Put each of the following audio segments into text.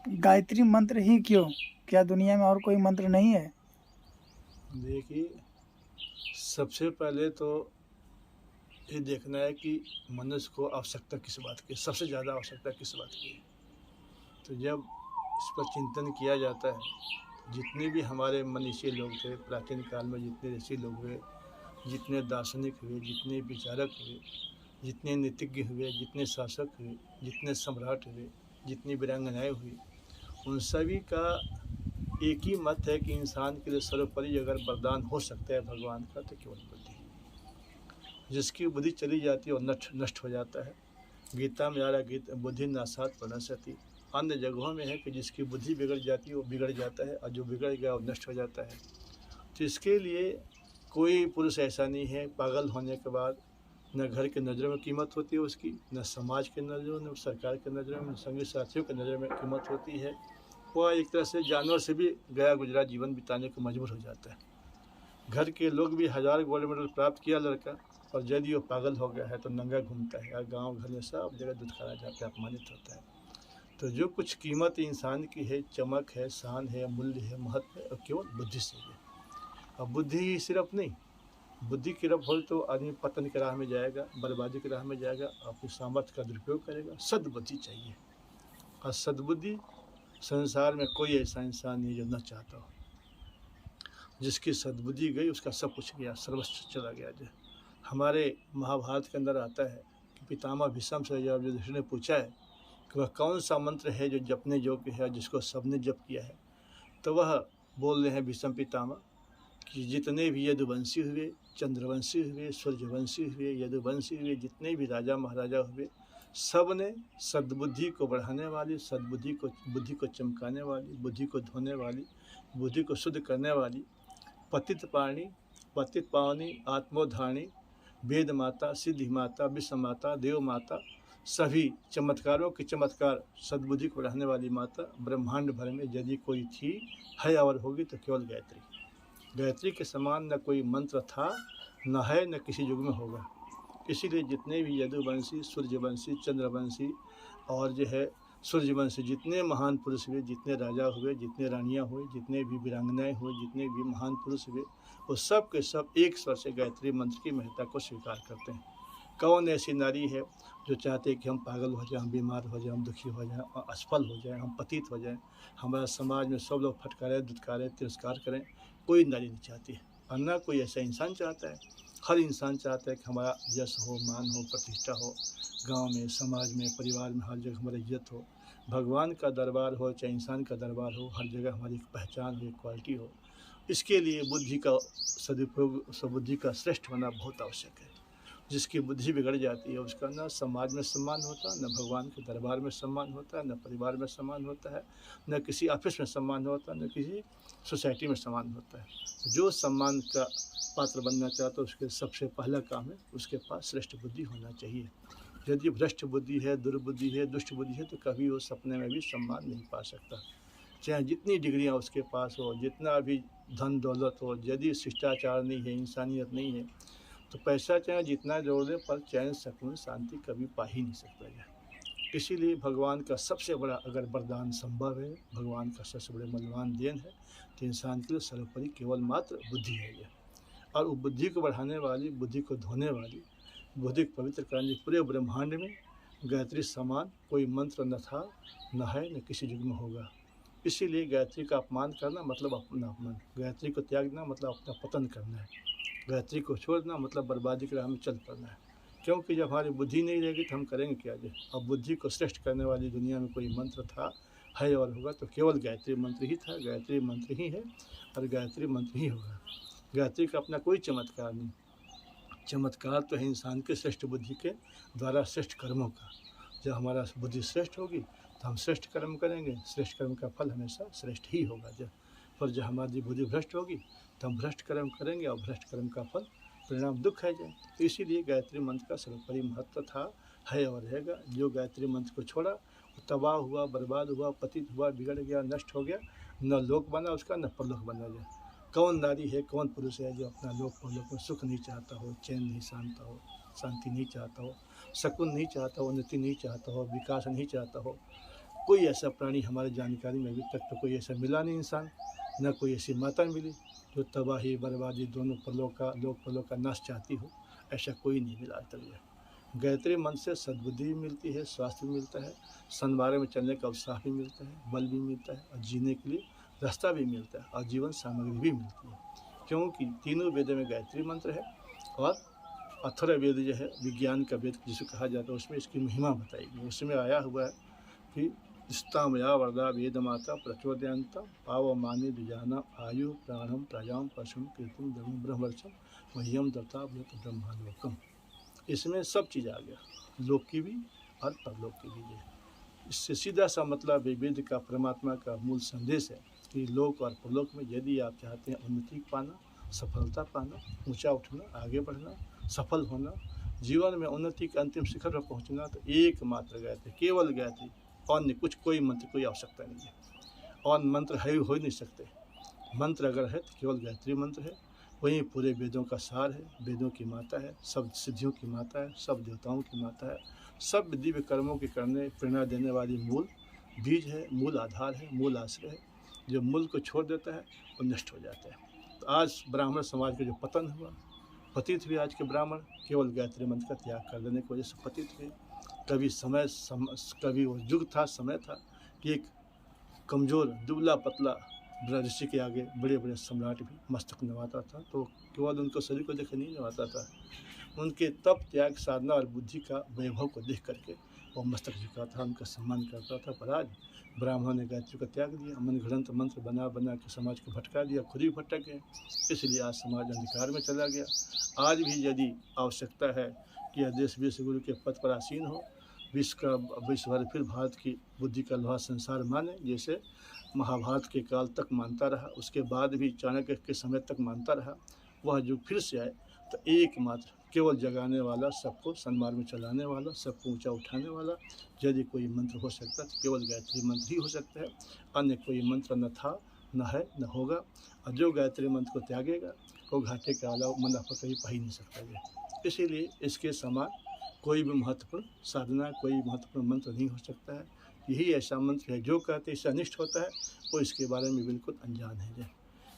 गायत्री मंत्र ही क्यों? क्या दुनिया में और कोई मंत्र नहीं है? देखिए, सबसे पहले तो ये देखना है कि मनुष्य को आवश्यकता किस बात की, सबसे ज़्यादा आवश्यकता किस बात की है। तो जब इस पर चिंतन किया जाता है, जितने भी हमारे मनीषी लोग थे प्राचीन काल में, जितने ऋषि लोग हुए, जितने दार्शनिक हुए, जितने विचारक हुए, जितने नीतिज्ञ हुए, जितने शासक हुए, जितने सम्राट हुए, जितनी वीरांगनाएँ हुई, उन सभी का एक ही मत है कि इंसान के लिए सर्वोपरि अगर वरदान हो सकता है भगवान का, तो केवल बुद्धि। जिसकी बुद्धि चली जाती है और नष्ट हो जाता है। गीता में आ रहा गीत बुद्धि नाशात प्रणश्यति। अन्य जगहों में है कि जिसकी बुद्धि बिगड़ जाती है वो बिगड़ जाता है, और जो बिगड़ गया वो नष्ट हो जाता है। तो इसके लिए कोई पुरुष ऐसा नहीं है पागल होने के बाद न घर की नज़रों में कीमत होती है उसकी, न समाज के नज़रों में, न सरकार के नज़रों में, न संगी साथियों की नज़र में कीमत होती है। वह एक तरह से जानवर से भी गया गुजरा जीवन बिताने को मजबूर हो जाता है। घर के लोग भी 1000 गोल्ड मेडल प्राप्त किया लड़का, और यदि वो पागल हो गया है तो नंगा घूमता है, और गांव घर में सब जगह दुत्कारा जाकर अपमानित होता है। तो जो कुछ कीमत इंसान की है, चमक है, शान है, मूल्य है, महत्व है, और केवल बुद्धि से है। अब बुद्धि ही सिर्फ नहीं, बुद्धि की रब हो तो आदमी पतन की राह में जाएगा, बर्बादी की राह में जाएगा, अपनी सामर्थ्य का दुरुपयोग करेगा। सद्बुद्धि चाहिए, और सद्बुद्धि संसार में कोई ऐसा इंसान नहीं जो न चाहता हो। जिसकी सद्बुद्धि गई उसका सब कुछ गया, सर्वस्व चला गया। जो हमारे महाभारत के अंदर आता है कि पितामह भीष्म से जब युधिष्ठिर ने पूछा है कि वह कौन सा मंत्र है जो जपने योग्य है, जिसको सबने जप किया है, तो वह बोल रहे हैं भीष्म पितामह कि जितने भी यदुवंशी हुए, चंद्रवंशी हुए, सूर्यवंशी हुए, यदुवंशी हुए, जितने भी राजा महाराजा हुए, सब ने सद्बुद्धि को बढ़ाने वाली, बुद्धि को चमकाने वाली, बुद्धि को धोने वाली, बुद्धि को शुद्ध करने वाली, पतित पावनी, आत्मोद्धारिणी, वेद माता, सिद्धि माता, विश्व माता, देव माता, सभी चमत्कारों के चमत्कार, सद्बुद्धि को बढ़ाने वाली माता ब्रह्मांड भर में यदि कोई थी, है और होगी तो केवल गायत्री। गायत्री के समान न कोई मंत्र था, न है, न किसी युग में होगा। इसीलिए जितने भी यदुवंशी, सूर्यवंशी, चंद्रवंशी और जो है सूर्यवंशी, जितने महान पुरुष हुए, जितने राजा हुए, जितने रानियाँ हुए, जितने भी वीरांगनाएँ हुए, जितने भी महान पुरुष हुए, वो सब के सब एक स्वर से गायत्री मंत्र की महत्ता को स्वीकार करते हैं। कौन ऐसी नारी है जो चाहते हैं कि हम पागल हो जाएं, हम बीमार हो जाएं, हम दुखी हो जाएं, असफल हो जाएं, हम पतित हो जाएं, हमारा समाज में सब लोग फटकारें, दुत्कारें, तिरस्कार करें? कोई नारी नहीं चाहती है, और ना कोई ऐसा इंसान चाहता है। हर इंसान चाहता है कि हमारा यश हो, मान हो, प्रतिष्ठा हो, गांव में, समाज में, परिवार में, हर जगह हमारी इज्जत हो। भगवान का दरबार हो चाहे इंसान का दरबार हो, हर जगह हमारी एक पहचान हो, एक क्वालिटी हो। इसके लिए बुद्धि का सदुपयोग, सद्बुद्धि का श्रेष्ठ होना बहुत आवश्यक है। जिसकी बुद्धि बिगड़ जाती है उसका न समाज में सम्मान होता, न भगवान के दरबार में सम्मान होता है, न परिवार में सम्मान होता है, न किसी ऑफिस में सम्मान होता है, न किसी सोसाइटी में सम्मान होता है। जो सम्मान का पात्र बनना चाहता है उसके सबसे पहला काम है उसके पास श्रेष्ठ बुद्धि होना चाहिए। यदि भ्रष्ट बुद्धि है, दुर्बुद्धि है, दुष्ट बुद्धि है, तो कभी वो सपने में भी सम्मान नहीं पा सकता। चाहे जितनी डिग्रियाँ उसके पास हो, जितना भी धन दौलत हो, यदि शिष्टाचार नहीं है, इंसानियत नहीं है, तो पैसा चाहे जितना जोड़ दे पर चैन, सुकून, शांति कभी पा ही नहीं सकता है। इसीलिए भगवान का सबसे बड़ा अगर वरदान संभव है, भगवान का सबसे बड़े मूल्यवान देन है, तो इंसान के लिए सर्वोपरि केवल मात्र बुद्धि है यह। और वो बुद्धि को बढ़ाने वाली, बुद्धि को धोने वाली, बुद्धि को पवित्र करने पूरे ब्रह्मांड में गायत्री समान कोई मंत्र न था, न है, न किसी युग में होगा। इसीलिए गायत्री का अपमान करना मतलब अपना अपमान, गायत्री को त्यागना मतलब अपना पतन करना है, गायत्री को छोड़ना मतलब बर्बादी की राह में चल पड़ना है। क्योंकि जब हमारी बुद्धि नहीं रहेगी तो हम करेंगे क्या? जो अब बुद्धि को श्रेष्ठ करने वाली दुनिया में कोई मंत्र था, है और होगा तो केवल गायत्री मंत्र ही था, गायत्री मंत्र ही है, और गायत्री मंत्र ही होगा। गायत्री का अपना कोई चमत्कार नहीं, चमत्कार तो है इंसान के श्रेष्ठ बुद्धि के द्वारा श्रेष्ठ कर्मों का। जब हमारा बुद्धि श्रेष्ठ होगी तो हम श्रेष्ठ कर्म करेंगे, श्रेष्ठ कर्म का फल हमेशा श्रेष्ठ ही होगा। जब हमारी बुद्धि भ्रष्ट होगी तो हम भ्रष्ट कर्म करेंगे, और भ्रष्ट कर्म का फल परिणाम दुख है। तो इसीलिए गायत्री मंत्र का सर्वोपरि महत्व था, है और रहेगा। जो गायत्री मंत्र को छोड़ा वो तबाह हुआ, बर्बाद हुआ, पतित हुआ, बिगड़ गया, नष्ट हो गया। न लोक बना उसका, न परलोक बना। जाए कौन नारी है, कौन पुरुष है जो अपना लोक परलोक में सुख नहीं चाहता हो, चैन नहीं शांता हो, शांति नहीं चाहता हो, सकून नहीं चाहता हो, उन्नति नहीं चाहता हो, विकास नहीं चाहता हो, कोई ऐसा प्राणी हमारी जानकारी में अभी तक तो कोई ऐसा मिला नहीं इंसान, न कोई ऐसी माता मिली जो तबाही बर्बादी दोनों लोक पलों का नाश चाहती हो। ऐसा कोई नहीं मिला तक यह। गायत्री मंत्र से सद्बुद्धि भी मिलती है, स्वास्थ्य भी मिलता है, संवार में चलने का उत्साह भी मिलता है, बल भी मिलता है और जीने के लिए रास्ता भी मिलता है और जीवन सामग्री भी मिलती है। क्योंकि तीनों वेदों में गायत्री मंत्र है और अथर्ववेद जो है विज्ञान का वेद जिसे कहा जाता है, उसमें इसकी महिमा बताई गई। उसमें आया हुआ है कि स्तामया वरदा वेद माता प्रचोदयंता पावमानी द्विजाना आयु प्राणम प्रजाम पशुम कीर्तिम धर्म ब्रह्मर्षम मह्यम दत्ता व्रत ब्रह्मालोकम। इसमें सब चीज़ आ गया, लोक की भी और परलोक की भी है। इससे सीधा सा मतलब वेद का परमात्मा का मूल संदेश है कि लोक और परलोक में यदि आप चाहते हैं उन्नति पाना, सफलता पाना, ऊंचा उठना, आगे बढ़ना, सफल होना, जीवन में उन्नति के अंतिम शिखर पर पहुंचना, तो एकमात्र गायत्री, केवल गायत्री, अन्य कुछ कोई मंत्र कोई आवश्यकता नहीं है। और मंत्र है हो ही नहीं सकते। मंत्र अगर है तो केवल गायत्री मंत्र है, वही पूरे वेदों का सार है, वेदों की माता है, सब सिद्धियों की माता है, सब देवताओं की माता है, सब दिव्य कर्मों के करने प्रेरणा देने वाली मूल बीज है, मूल आधार है, मूल आश्रय है। जो मूल को छोड़ देता है वो नष्ट हो जाता है। तो आज ब्राह्मण समाज का जो पतन हुआ, पतित हुए आज के ब्राह्मण, केवल गायत्री मंत्र का त्याग कर देने की वजह से पतित हुए। कभी वो युग था, समय था कि एक कमज़ोर दुबला पतला ऋषि के आगे बड़े बड़े सम्राट भी मस्तक नवाता था, तो केवल उनको शरीर को देख नहीं नवाता था, उनके तप त्याग साधना और बुद्धि का वैभव को देख करके वो मस्तक झुकाता था, उनका सम्मान करता था। पर आज ब्राह्मणों ने गायत्री का त्याग दिया, मन घड़ंत मंत्र बना बना के समाज को भटका दिया, खुद भी भटक गए, इसलिए आज समाज अंधकार में चला गया। आज भी यदि आवश्यकता है कि यह देश विश्व गुरु के पद पर आसीन हो, विश्व भर फिर भारत की बुद्धि का लोहा संसार माने, जैसे महाभारत के काल तक मानता रहा, उसके बाद भी चाणक्य के समय तक मानता रहा, वह जो फिर से आए, तो एकमात्र केवल जगाने वाला, सबको सन्मार्ग में चलाने वाला, सबको ऊंचा उठाने वाला यदि कोई मंत्र हो सकता है तो केवल गायत्री मंत्र ही हो सकता है। अन्य कोई मंत्र न था, न है, न होगा। और जो गायत्री मंत्र को त्यागेगा वो घाटे के अलावा मुनाफा कहीं पा ही नहीं सकता है। इसीलिए इसके समान कोई भी महत्वपूर्ण साधना, कोई महत्वपूर्ण मंत्र नहीं हो सकता है। यही ऐसा मंत्र है जो कहते इससे अनिष्ट होता है, वो इसके बारे में बिल्कुल अनजान है।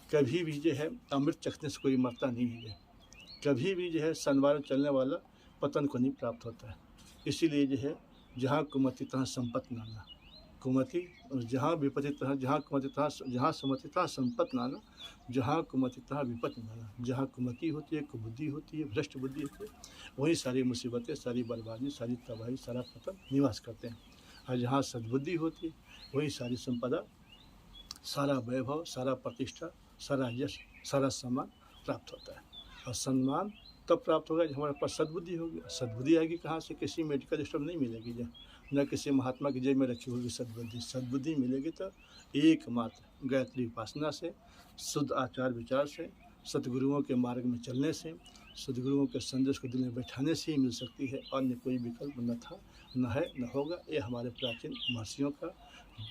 कभी भी जो है अमृत चखने से कोई मरता नहीं है, कभी भी जो है संवार चलने वाला पतन को नहीं प्राप्त होता है। इसीलिए जो है जहाँ कुमति तहाँ संपत्ति नाना, कुमति जहाँ विपत्ति तहाँ, जहाँ कुमति तहाँ, जहाँ सुमति तहाँ संपत्ति नाना, जहाँ कुमति तहाँ विपत्ति नाना। जहाँ कुमति होती है, कुबुद्धि होती है, भ्रष्ट बुद्धि होती है, वहीं सारी मुसीबतें, सारी बर्बादी, सारी तबाही, सारा पतन निवास करते हैं। और जहाँ सद्बुद्धि होती है वहीं सारी संपदा, सारा वैभव, सारा प्रतिष्ठा, सारा यश, सारा सम्मान प्राप्त होता है। और सम्मान तब प्राप्त होगा जब हमारे पास सद्बुद्धि होगी। सद्बुद्धि आएगी कहाँ से? किसी मेडिकल स्टोर नहीं मिलेगी, जब न किसी महात्मा की जेब में रखी होगी सद्बुद्धि। सद्बुद्धि मिलेगी तो एकमात्र गायत्री उपासना से, शुद्ध आचार विचार से, सतगुरुओं के मार्ग में चलने से, सदगुरुओं के संदेश को दिल में बैठाने से ही मिल सकती है। अन्य कोई विकल्प न था, न है, न होगा। ये हमारे प्राचीन महर्षियों का,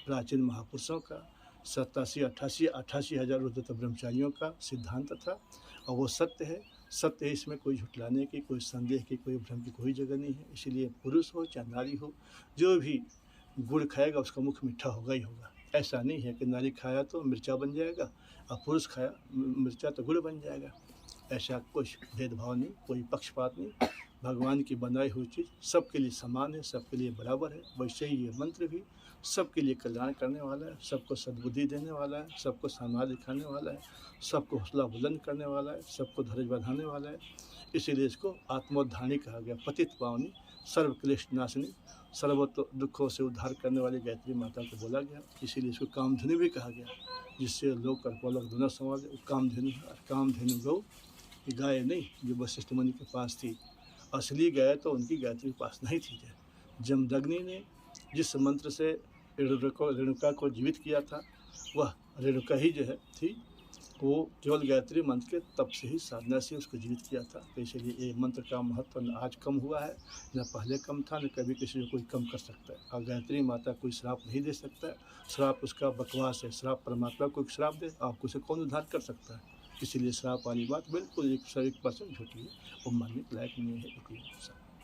प्राचीन महापुरुषों का, 87-88 हज़ार रुद्र ब्रह्मचारियों का सिद्धांत था और वो सत्य है। सत्य है, इसमें कोई झुठलाने की, कोई संदेह की, कोई भ्रम की कोई जगह नहीं है। इसलिए पुरुष हो चाहे नारी हो, जो भी गुड़ खाएगा उसका मुख मीठा होगा ही होगा। ऐसा नहीं है कि नारी खाया तो मिर्चा बन जाएगा और पुरुष खाया मिर्चा तो गुड़ बन जाएगा। ऐसा कुछ भेदभाव नहीं, कोई पक्षपात नहीं। भगवान की बनाई हुई चीज़ सबके लिए समान है, सबके लिए बराबर है। वैसे ही ये मंत्र भी सबके लिए कल्याण करने वाला है, सबको सद्बुद्धि देने वाला है, सबको सम्मान दिखाने वाला है, सबको हौसला बुलंद करने वाला है, सबको धैर्य बढ़ाने वाला है। इसीलिए इसको आत्मोद्धारणी कहा गया। पतित पावनी, सर्व क्लेश नाशिनी, सर्वतो दुखों से उद्धार करने वाली गायत्री माता को बोला गया। इसीलिए इसको कामधेनु भी कहा गया, जिससे लोक और परलोक दोनों समाज कामधेनु है। कामधेनु गौ, गाय नहीं जो वशिष्ठ मुनि के पास थी, असली गाय तो उनकी गायत्री उपासना ही थी। जमदग्नि ने जिस मंत्र से रेणुका को जीवित किया था, वह रेणुका ही जो है थी, वो केवल गायत्री मंत्र के तप से ही, साधना से उसको जीवित किया था। तो इसलिए ये मंत्र का महत्व न आज कम हुआ है, न पहले कम था, न कभी किसी को कोई कम कर सकता है। और गायत्री माता कोई श्राप नहीं दे सकता है। श्राप उसका बकवास है। श्राप परमात्मा को श्राप दे, आपको उसे कौन उद्धार कर सकता है? इसीलिए श्राप वाली बात बिल्कुल 100% झूठी है, वो मानने के लायक नहीं है।